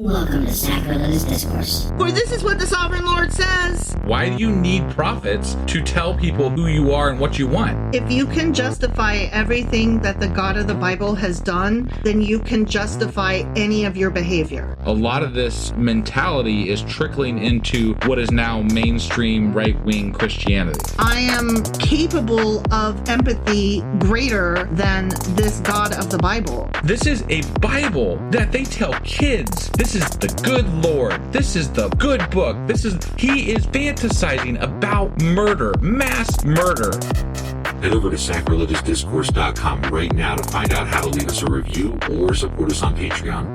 Welcome to Sacrilegious Discourse. For this is what the Sovereign Lord says. Why do you need prophets to tell people who you are and what you want? If you can justify everything that the God of the Bible has done, then you can justify any of your behavior. A lot of this mentality is trickling into what is now mainstream right-wing Christianity. I am capable of empathy greater than this God of the Bible. This is a Bible that they tell kids. This is the good Lord. This is the good book. He is fantasizing about murder, mass murder. Head over to sacrilegiousdiscourse.com right now to find out how to leave us a review or support us on Patreon.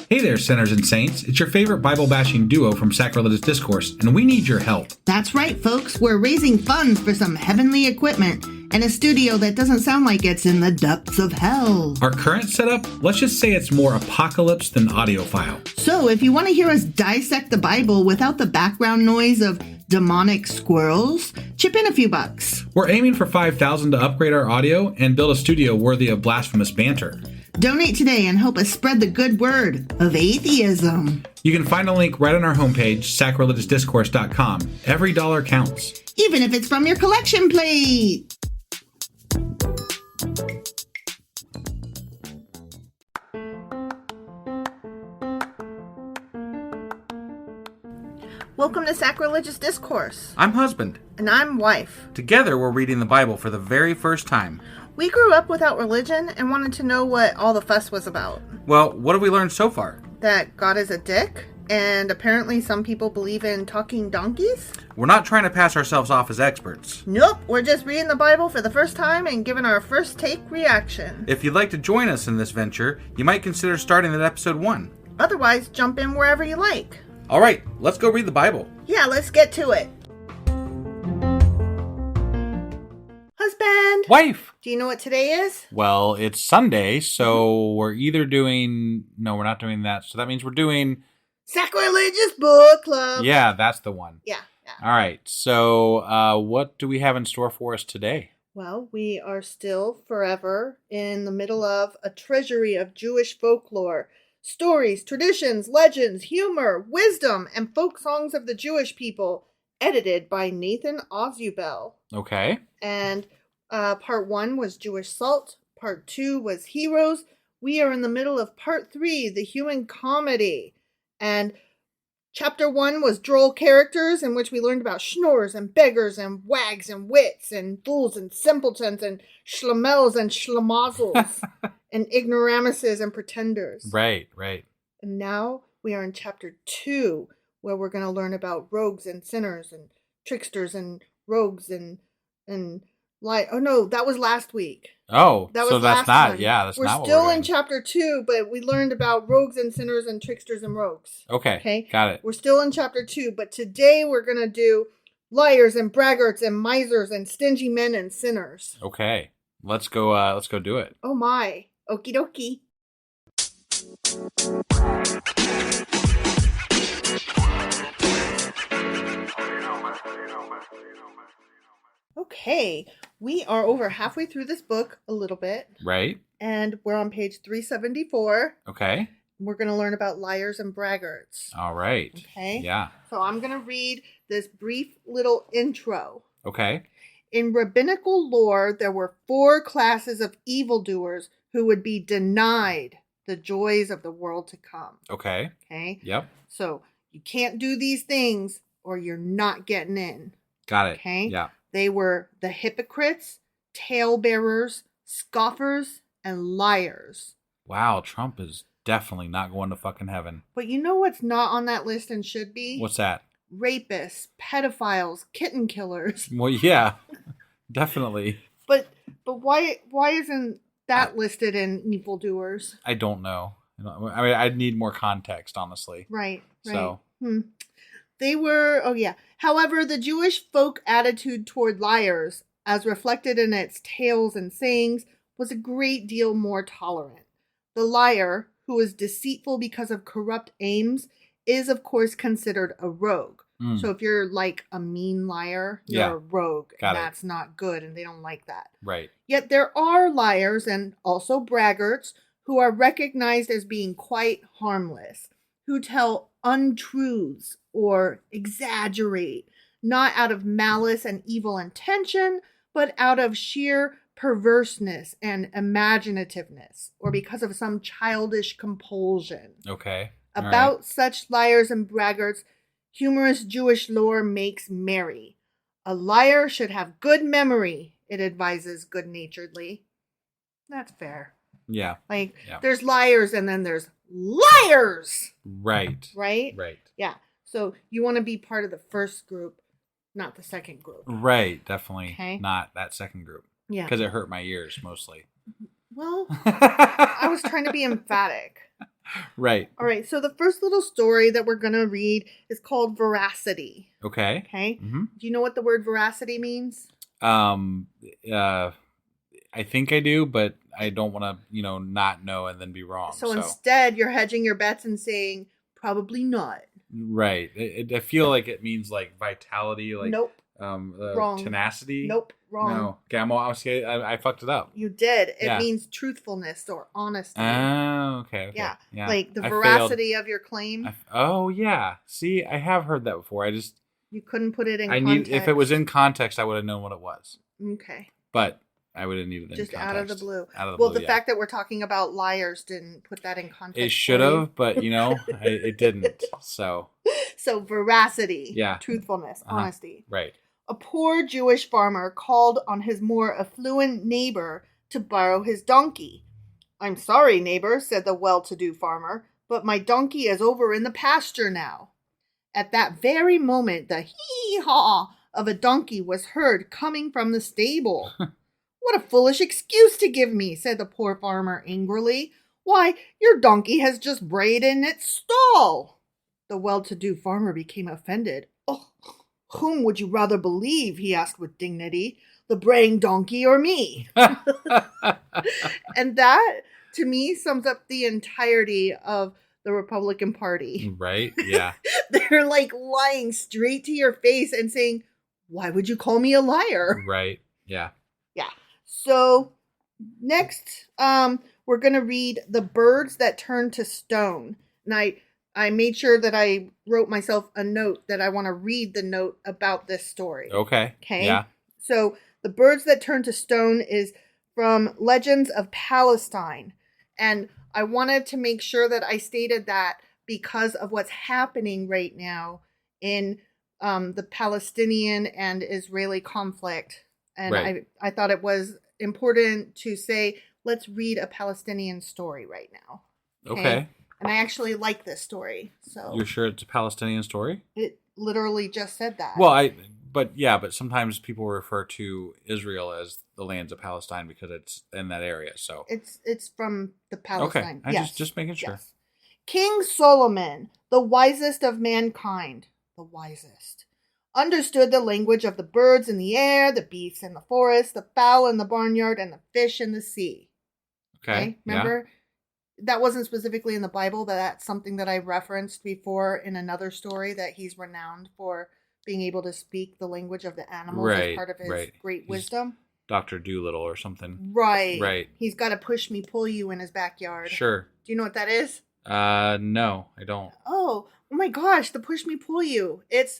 Hey there, sinners and saints. It's your favorite Bible-bashing duo from Sacrilegious Discourse, and we need your help. That's right, folks. We're raising funds for some heavenly equipment and a studio that doesn't sound like it's in the depths of hell. Our current setup, let's just say it's more apocalypse than audiophile. So if you want to hear us dissect the Bible without the background noise of demonic squirrels, chip in a few bucks. We're aiming for $5,000 to upgrade our audio and build a studio worthy of blasphemous banter. Donate today and help us spread the good word of atheism. You can find a link right on our homepage, sacrilegiousdiscourse.com. Every dollar counts. Even if it's from your collection plate. Welcome to Sacrilegious Discourse. I'm husband. And I'm wife. Together, we're reading the Bible for the very first time. We grew up without religion and wanted to know what all the fuss was about. Well, what have we learned so far? That God is a dick, and apparently some people believe in talking donkeys? We're not trying to pass ourselves off as experts. Nope, we're just reading the Bible for the first time and giving our first take reaction. If you'd like to join us in this venture, you might consider starting at episode 1. Otherwise, jump in wherever you like. All right, let's go read the Bible. Yeah, let's get to it. Husband! Wife! Do you know what today is? Well, it's Sunday, so we're either doing... No, we're not doing that. So that means we're doing... Sacrilegious Book Club! Yeah, that's the one. Yeah. All right, so what do we have in store for us today? Well, we are still forever in the middle of a treasury of Jewish folklore. Stories, traditions, legends, humor, wisdom, and folk songs of the Jewish people, edited by Nathan Ozubel. Okay. And part 1 was Jewish Salt. Part 2 was Heroes. We are in the middle of part 3, the human comedy. And chapter 1 was droll characters, in which we learned about schnorrs and beggars and wags and wits and fools and simpletons and schlemels and schlemazzles and ignoramuses and pretenders. Right. And now we are in chapter 2, where we're going to learn about rogues and sinners and tricksters and rogues and oh no, that was last week. Oh, That was so last that's not, time. yeah, that's we're not what still we're doing. in chapter 2, but we learned about rogues and sinners and tricksters and rogues. Okay, got it. We're still in chapter 2, but today we're going to do liars and braggarts and misers and stingy men and sinners. Okay, let's go do it. Oh my, okie dokie. Okay, we are over halfway through this book a little bit. Right. And we're on page 374. Okay. We're going to learn about liars and braggarts. All right. Okay. Yeah. So I'm going to read this brief little intro. Okay. In rabbinical lore, there were 4 classes of evildoers who would be denied the joys of the world to come. Okay. Okay. Yep. So you can't do these things or you're not getting in. Got it. Okay. Yeah. They were the hypocrites, talebearers, scoffers, and liars. Wow, Trump is definitely not going to fucking heaven. But you know what's not on that list and should be? What's that? Rapists, pedophiles, kitten killers. Well, yeah, definitely. But why isn't that listed in evildoers? I don't know. I mean, I'd need more context, honestly. Right. So. They were, However, the Jewish folk attitude toward liars, as reflected in its tales and sayings, was a great deal more tolerant. The liar, who is deceitful because of corrupt aims, is of course considered a rogue. So if you're like a mean liar, you're Yeah. a rogue. Got And it. that's not good, and they don't like that. Right. Yet there are liars and also braggarts who are recognized as being quite harmless, who tell untruths or exaggerate, not out of malice and evil intention, but out of sheer perverseness and imaginativeness, or because of some childish compulsion. Okay. All About right. such liars and braggarts, humorous Jewish lore makes merry. A liar should have good memory, it advises good-naturedly. That's fair. Yeah. Like, Yeah. there's liars and then there's liars, Right. right? Right. Yeah. So you want to be part of the first group, not the second group. Right. Definitely Okay. not that second group. Yeah. Because it hurt my ears mostly. Well, I was trying to be emphatic. Right. All right. So the first little story that we're going to read is called Veracity. Okay. Okay. Mm-hmm. Do you know what the word veracity means? I think I do, but I don't want to, not know and then be wrong. So instead, you're hedging your bets and saying, probably not. Right. I feel like it means like vitality, like Nope. Wrong. tenacity. Nope. Wrong. No. Okay, I fucked it up. You did. It Yeah. means truthfulness or honesty. Oh, okay. Yeah. Yeah. Like the I veracity of your claim. failed. Oh, yeah. See, I have heard that before. You couldn't put it in I context. need if it was in context, I would have known what it was. Okay. But I would have needed it Just in out of context. the blue. Out of the Well, blue, the yeah. fact that we're talking about liars didn't put that in context. It should for you. have, but it didn't. So So veracity. Yeah. Truthfulness. Uh-huh. Honesty. right. A poor Jewish farmer called on his more affluent neighbor to borrow his donkey. "I'm sorry, neighbor," said the well-to-do farmer, "but my donkey is over in the pasture now." At that very moment, the hee-haw of a donkey was heard coming from the stable. "What a foolish excuse to give me," said the poor farmer angrily. "Why, your donkey has just brayed in its stall." The well-to-do farmer became offended. "Oh, whom would you rather believe?" he asked with dignity. "The braying donkey or me?" And that, to me, sums up the entirety of the Republican Party. Right? Yeah. They're like lying straight to your face and saying, "Why would you call me a liar?" Right. Yeah. Yeah. So next, we're going to read The Birds That Turn to Stone. And I made sure that I wrote myself a note that I want to read the note about this story. Okay. Okay. Yeah. So The Birds That Turn to Stone is from Legends of Palestine. And I wanted to make sure that I stated that because of what's happening right now in the Palestinian and Israeli conflict. And Right. I thought it was important to say, let's read a Palestinian story right now. Okay. And I actually like this story. So You're sure it's a Palestinian story? it literally just said that. Well, but sometimes people refer to Israel as the lands of Palestine because it's in that area. So It's from the Palestine. okay, Yes. just making sure. Yes. King Solomon, the wisest of mankind, the wisest, understood the language of the birds in the air, the beasts in the forest, the fowl in the barnyard, and the fish in the sea. Okay. Remember? That wasn't specifically in the Bible, but that's something that I referenced before in another story, that he's renowned for being able to speak the language of the animals as Right, part of his right. great He's wisdom. Dr. Doolittle or something. Right. Right. He's got to push me, pull you in his backyard. Sure. Do you know what that is? No, I don't. Oh my gosh, the push me, pull you. It's,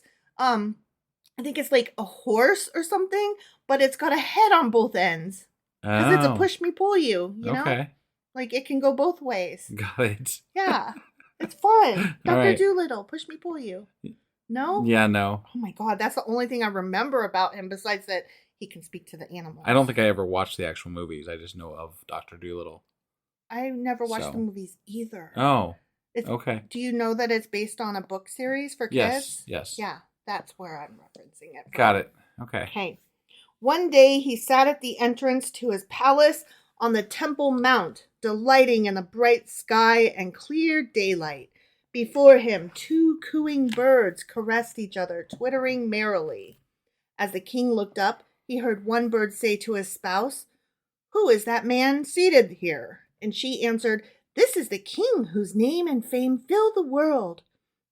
I think it's like a horse or something, but it's got a head on both ends. Because it's a Oh, push me, pull you, you know? Okay. Like it can go both ways. Got it. Yeah. It's fun. All Dr. right. Doolittle, push me, pull you. No? Yeah, no. Oh my God, that's the only thing I remember about him besides that he can speak to the animals. I don't think I ever watched the actual movies. I just know of Dr. Doolittle. I never watched So. the movies either. Oh, It's, okay. Do you know that it's based on a book series for kids? Yes. Yeah, that's where I'm referencing it from. Got it. Okay. Okay. One day he sat at the entrance to his palace on the Temple Mount, delighting in the bright sky and clear daylight. Before him, two cooing birds caressed each other, twittering merrily. As the king looked up, he heard one bird say to his spouse, "Who is that man seated here?" And she answered, "This is the king whose name and fame fill the world."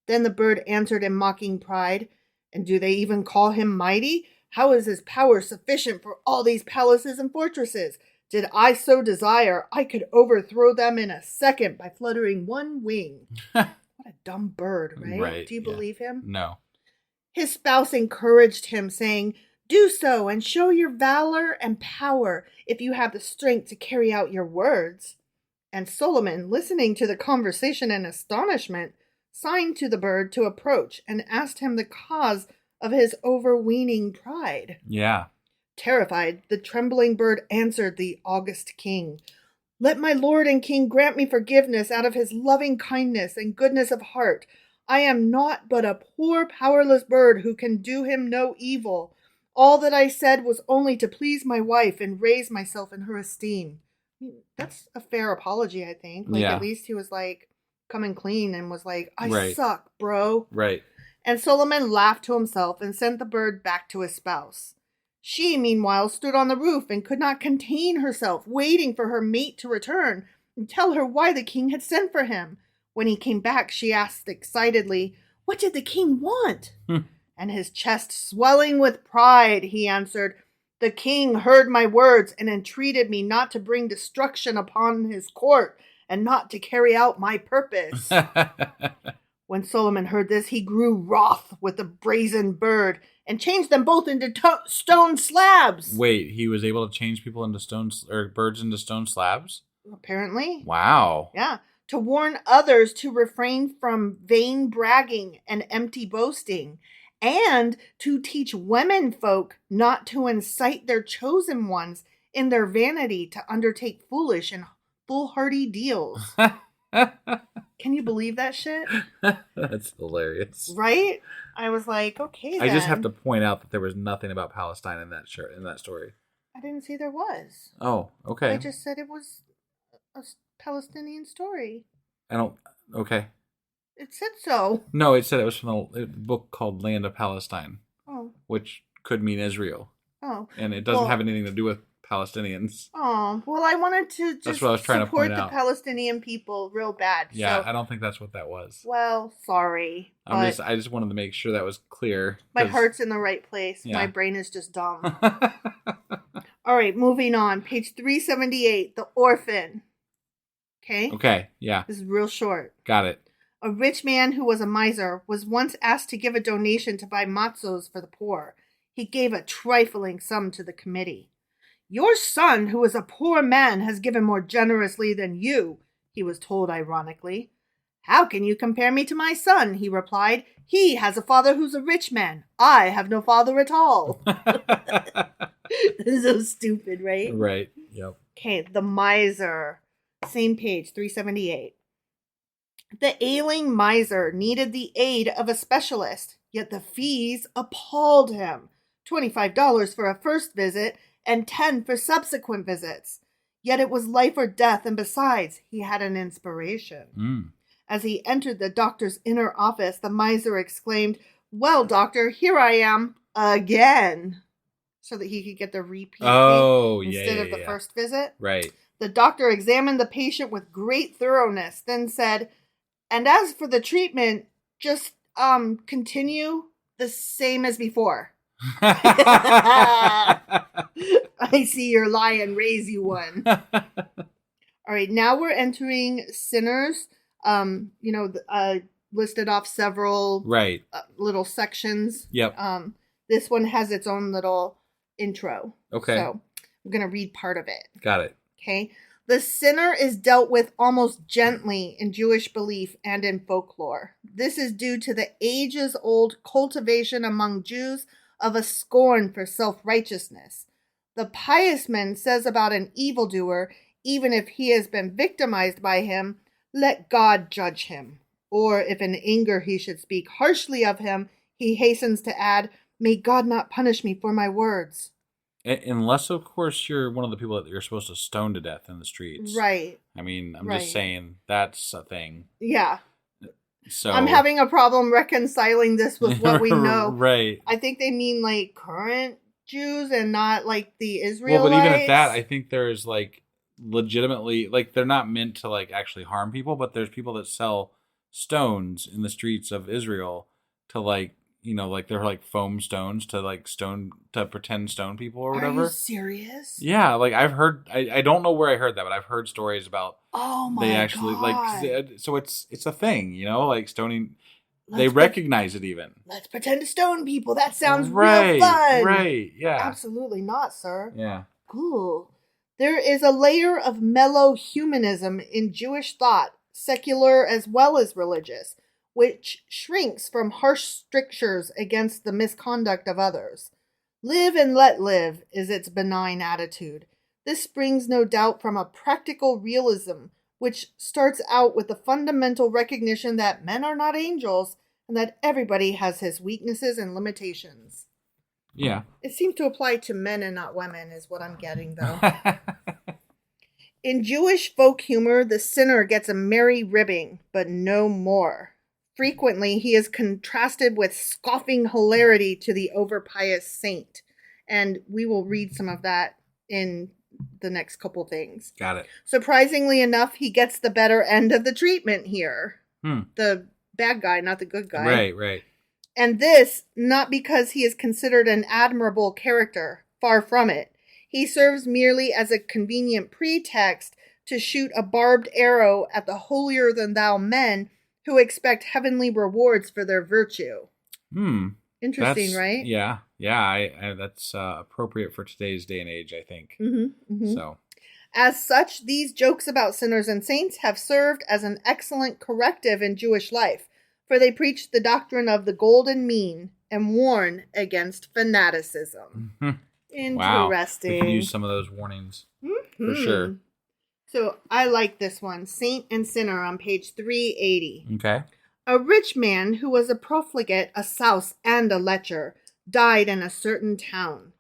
Then the bird answered in mocking pride, "And do they even call him mighty? How is his power sufficient for all these palaces and fortresses? Did I so desire, I could overthrow them in a second by fluttering one wing." What a dumb bird, right? Right, Do you yeah. believe him? No. His spouse encouraged him, saying, "Do so and show your valor and power if you have the strength to carry out your words." And Solomon, listening to the conversation in astonishment, signed to the bird to approach and asked him the cause of his overweening pride. Yeah. Terrified, the trembling bird answered the august king, "Let my lord and king grant me forgiveness out of his loving kindness and goodness of heart. I am naught but a poor powerless bird who can do him no evil. All that I said was only to please my wife and raise myself in her esteem." That's a fair apology, I think. Yeah. At least he was coming clean and was like, "I Right. suck, bro." Right. And Solomon laughed to himself and sent the bird back to his spouse. She, meanwhile, stood on the roof and could not contain herself, waiting for her mate to return and tell her why the king had sent for him. When he came back, she asked excitedly, "What did the king want?" And his chest swelling with pride, he answered, "The king heard my words and entreated me not to bring destruction upon his court and not to carry out my purpose." When Solomon heard this, he grew wroth with the brazen bird and changed them both into stone slabs. Wait, he was able to change people into stones or birds into stone slabs? Apparently. Wow. Yeah. To warn others to refrain from vain bragging and empty boasting, and to teach women folk not to incite their chosen ones in their vanity to undertake foolish and foolhardy deals. Can you believe that shit? That's hilarious. Right? I was like, okay, I just then. have to point out that there was nothing about Palestine in that story. I didn't see there was. Oh, okay. I just said it was a Palestinian story. Okay. It said so. No, it said it was from a book called Land of Palestine, Oh. which could mean Israel. Oh. And it doesn't have anything to do with Palestinians. Oh. Well, I wanted to just That's what I was trying to support point the out. Palestinian people real bad. Yeah, so, I don't think that's what that was. well, sorry. I just wanted to make sure that was clear. My heart's in the right place. Yeah. My brain is just dumb. All right, moving on. Page 378, The Orphan. Okay? Okay, yeah, This is real short. got it. A rich man who was a miser was once asked to give a donation to buy matzos for the poor. He gave a trifling sum to the committee. "Your son, who is a poor man, has given more generously than you," he was told ironically. "How can you compare me to my son?" he replied. "He has a father who's a rich man. I have no father at all." This is so stupid, right? Right, yep. Okay, the miser. Same page, 378. The ailing miser needed the aid of a specialist, yet the fees appalled him. $25 for a first visit and $10 for subsequent visits. Yet it was life or death, and besides, he had an inspiration. As he entered the doctor's inner office, the miser exclaimed, "Well, doctor, here I am again." So that he could get the repeat instead of the first visit. Right. The doctor examined the patient with great thoroughness, then said, "And as for the treatment, just continue the same as before." I see your lie and raise you one. All right, now we're entering sinners. Listed off several Right. little sections. Yep. This one has its own little intro. Okay. So I'm going to read part of it. Got it. Okay. The sinner is dealt with almost gently in Jewish belief and in folklore. This is due to the ages-old cultivation among Jews of a scorn for self-righteousness. The pious man says about an evildoer, even if he has been victimized by him, "Let God judge him." Or if in anger he should speak harshly of him, he hastens to add, "May God not punish me for my words." Unless, of course, you're one of the people that you're supposed to stone to death in the streets. Right. I mean, I'm Right. just saying that's a thing. Yeah. So I'm having a problem reconciling this with what we know. Right. I think they mean current Jews and not the Israelites. Well, but even at that, I think there's legitimately they're not meant to actually harm people, but there's people that sell stones in the streets of Israel to like, like they're like foam stones to like to pretend stone people or whatever. Are you serious? Yeah, like I've heard. I don't know where I heard that, but I've heard stories about. Oh my they actually God. so it's a thing, like stoning. They Let's recognize it even. Let's pretend to stone people. That sounds right, real fun. Right. Yeah. Absolutely not, sir. Yeah. Cool. There is a layer of mellow humanism in Jewish thought, secular as well as religious, which shrinks from harsh strictures against the misconduct of others. Live and let live is its benign attitude. This springs no doubt from a practical realism, which starts out with the fundamental recognition that men are not angels and that everybody has his weaknesses and limitations. Yeah. It seems to apply to men and not women, is what I'm getting, though. In Jewish folk humor, the sinner gets a merry ribbing, but no more. Frequently, he is contrasted with scoffing hilarity to the overpious saint. And we will read some of that in the next couple things. Got it. Surprisingly enough, he gets the better end of the treatment here. Hmm. The bad guy, not the good guy. Right, right. And this, not because he is considered an admirable character. Far from it. He serves merely as a convenient pretext to shoot a barbed arrow at the holier-than-thou men who expect heavenly rewards for their virtue. Interesting, right? Yeah. Yeah, that's appropriate for today's day and age, I think. Mm-hmm, mm-hmm. So, as such, these jokes about sinners and saints have served as an excellent corrective in Jewish life, for they preach the doctrine of the golden mean and warn against fanaticism. Mm-hmm. Interesting. Wow. We could use some of those warnings for sure. So I like this one. Saint and Sinner on page 380. Okay. A rich man who was a profligate, a souse, and a lecher died in a certain town.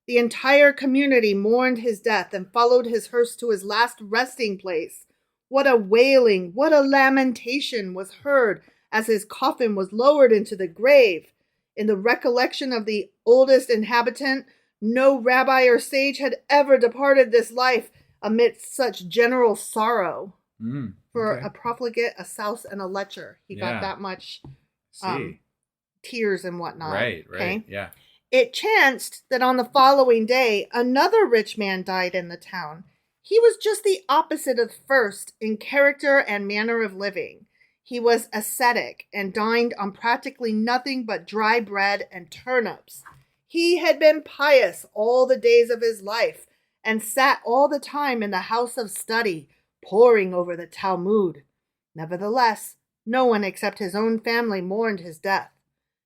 The entire community mourned his death and followed his hearse to his last resting place. What a wailing, what a lamentation was heard as his coffin was lowered into the grave. In the recollection of the oldest inhabitant, no rabbi or sage had ever departed this life amidst such general sorrow. For a profligate, a souse, and a lecher. He got that much tears and whatnot. Right, okay? Yeah. It chanced that on the following day, another rich man died in the town. He was just the opposite of the first in character and manner of living. He was ascetic and dined on practically nothing but dry bread and turnips. He had been pious all the days of his life and sat all the time in the house of study, poring over the Talmud. Nevertheless, no one except his own family mourned his death.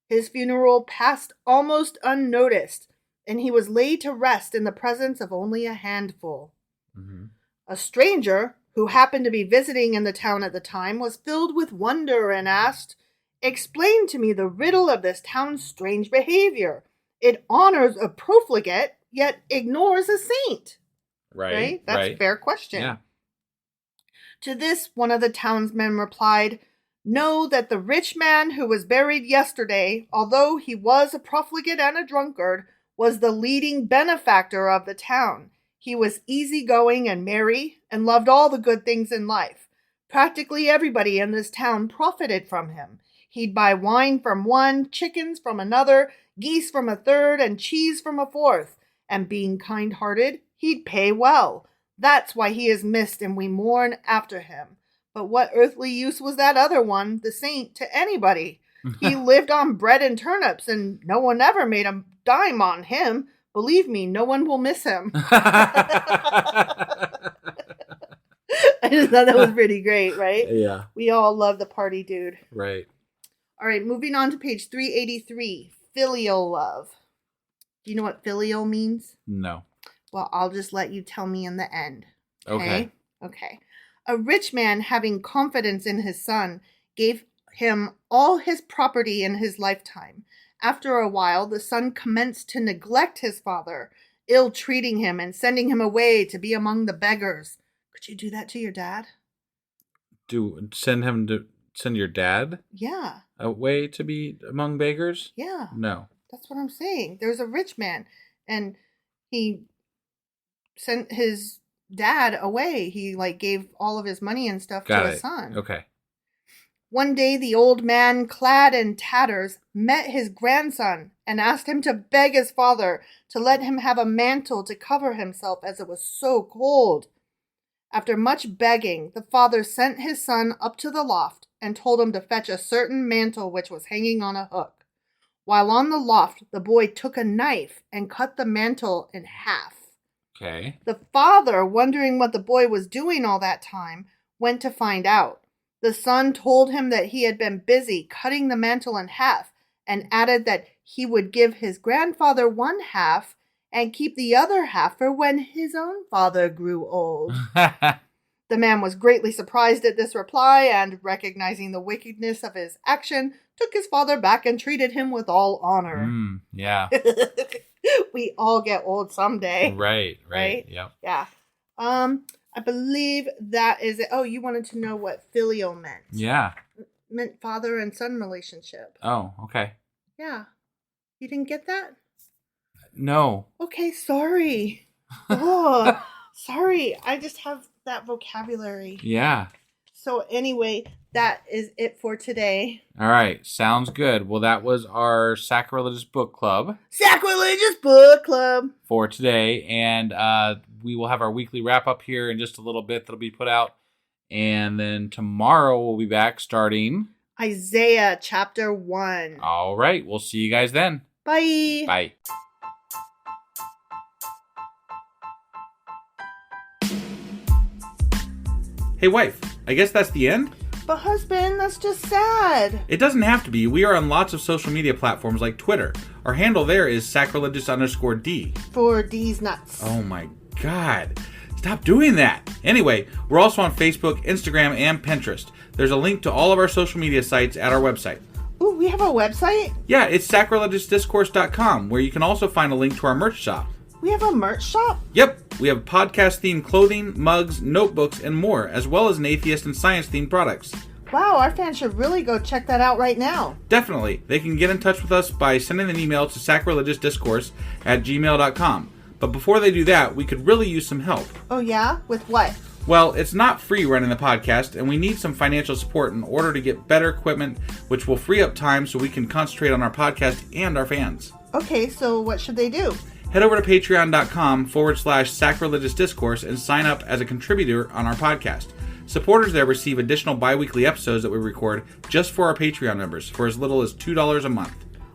His funeral passed almost unnoticed, and he was laid to rest in the presence of only a handful. Mm-hmm. A stranger, who happened to be visiting in the town at the time, was filled with wonder and asked, "Explain to me the riddle of this town's strange behavior. It honors a profligate, yet ignores a saint." Right? That's a fair question. Yeah. To this, one of the townsmen replied, "Know that the rich man who was buried yesterday, although he was a profligate and a drunkard, was the leading benefactor of the town. He was easygoing and merry and loved all the good things in life. Practically everybody in this town profited from him. He'd buy wine from one, chickens from another, geese from a third, and cheese from a fourth. And being kind-hearted, he'd pay well. That's why he is missed and we mourn after him. But what earthly use was that other one, the saint, to anybody? He lived on bread and turnips, and no one ever made a dime on him. Believe me, no one will miss him." I just thought that was pretty great, right? Yeah. We all love the party dude. Right. All right, moving on to page 383, filial love. Do you know what filial means? No. Well, I'll just let you tell me in the end. Okay. Okay. A rich man, having confidence in his son, gave him all his property in his lifetime. After a while, the son commenced to neglect his father, ill-treating him and sending him away to be among the beggars. Could you do that to your dad? Send your dad? Yeah. Away to be among beggars? Yeah. No. That's what I'm saying. There's a rich man, and he sent his dad away. He gave all of his money and stuff to his son. Okay. One day the old man, clad in tatters, met his grandson and asked him to beg his father to let him have a mantle to cover himself as it was so cold. After much begging, the father sent his son up to the loft and told him to fetch a certain mantle which was hanging on a hook. While on the loft, the boy took a knife and cut the mantle in half. Okay. The father, wondering what the boy was doing all that time, went to find out. The son told him that he had been busy cutting the mantle in half and added that he would give his grandfather one half and keep the other half for when his own father grew old. The man was greatly surprised at this reply and, recognizing the wickedness of his action, took his father back and treated him with all honor. Yeah. We all get old someday. Right. Right? Yep. Yeah. I believe that is it. Oh, you wanted to know what filial meant. Yeah. It meant father and son relationship. Oh, okay. Yeah. You didn't get that? No. Okay, sorry. Oh, sorry. I just have that vocabulary. Yeah. So anyway, that is it for today. All right. Sounds good. Well, that was our Sacrilegious Book Club. Sacrilegious Book Club. For today. And we will have our weekly wrap up here in just a little bit that'll be put out. And then tomorrow we'll be back starting Isaiah chapter 1. All right. We'll see you guys then. Bye. Bye. Hey, wife, I guess that's the end? But husband, that's just sad. It doesn't have to be. We are on lots of social media platforms like Twitter. Our handle there is sacrilegious_D. For D's nuts. Oh my God. Stop doing that. Anyway, we're also on Facebook, Instagram, and Pinterest. There's a link to all of our social media sites at our website. Ooh, we have a website? Yeah, it's sacrilegiousdiscourse.com, where you can also find a link to our merch shop. We have a merch shop? Yep, we have podcast-themed clothing, mugs, notebooks, and more, as well as an atheist and science-themed products. Wow, our fans should really go check that out right now. Definitely. They can get in touch with us by sending an email to sacrilegiousdiscourse@gmail.com. But before they do that, we could really use some help. Oh yeah? With what? Well, it's not free running the podcast, and we need some financial support in order to get better equipment, which will free up time so we can concentrate on our podcast and our fans. Okay, so what should they do? Head over to patreon.com/sacrilegious discourse and sign up as a contributor on our podcast. Supporters there receive additional bi-weekly episodes that we record just for our Patreon members for as little as $2 a month.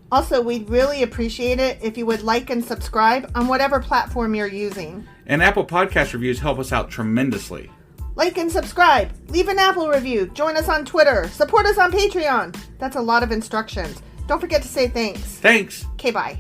Also, we'd really appreciate it if you would like and subscribe on whatever platform you're using. And Apple Podcast reviews help us out tremendously. Like and subscribe. Leave an Apple review. Join us on Twitter. Support us on Patreon. That's a lot of instructions. Don't forget to say thanks. Thanks. Okay, bye.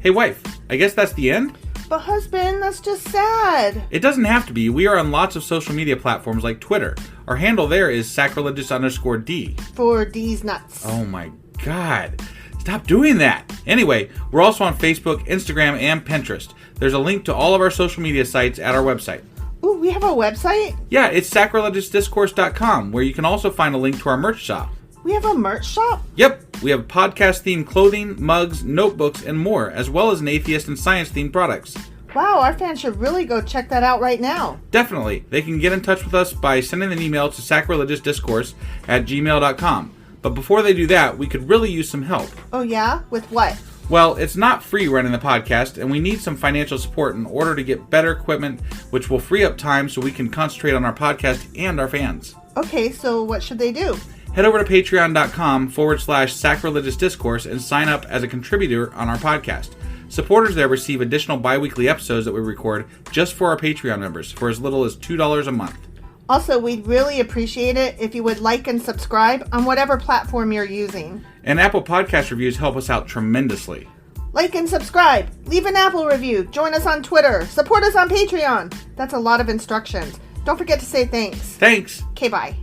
Hey, wife, I guess that's the end? But husband, that's just sad. It doesn't have to be. We are on lots of social media platforms like Twitter. Our handle there is sacrilegious_D. For D's nuts. Oh my God. Stop doing that. Anyway, we're also on Facebook, Instagram, and Pinterest. There's a link to all of our social media sites at our website. Ooh, we have a website? Yeah, it's sacrilegiousdiscourse.com, where you can also find a link to our merch shop. We have a merch shop? Yep, we have podcast-themed clothing, mugs, notebooks, and more, as well as an atheist and science-themed products. Wow, our fans should really go check that out right now. Definitely. They can get in touch with us by sending an email to sacrilegiousdiscourse@gmail.com. But before they do that, we could really use some help. Oh yeah? With what? Well, it's not free running the podcast, and we need some financial support in order to get better equipment, which will free up time so we can concentrate on our podcast and our fans. Okay, so what should they do? Head over to patreon.com/sacrilegious discourse and sign up as a contributor on our podcast. Supporters there receive additional bi-weekly episodes that we record just for our Patreon members for as little as $2 a month. Also, we'd really appreciate it if you would like and subscribe on whatever platform you're using. And Apple Podcast reviews help us out tremendously. Like and subscribe. Leave an Apple review. Join us on Twitter. Support us on Patreon. That's a lot of instructions. Don't forget to say thanks. Thanks. Okay, bye.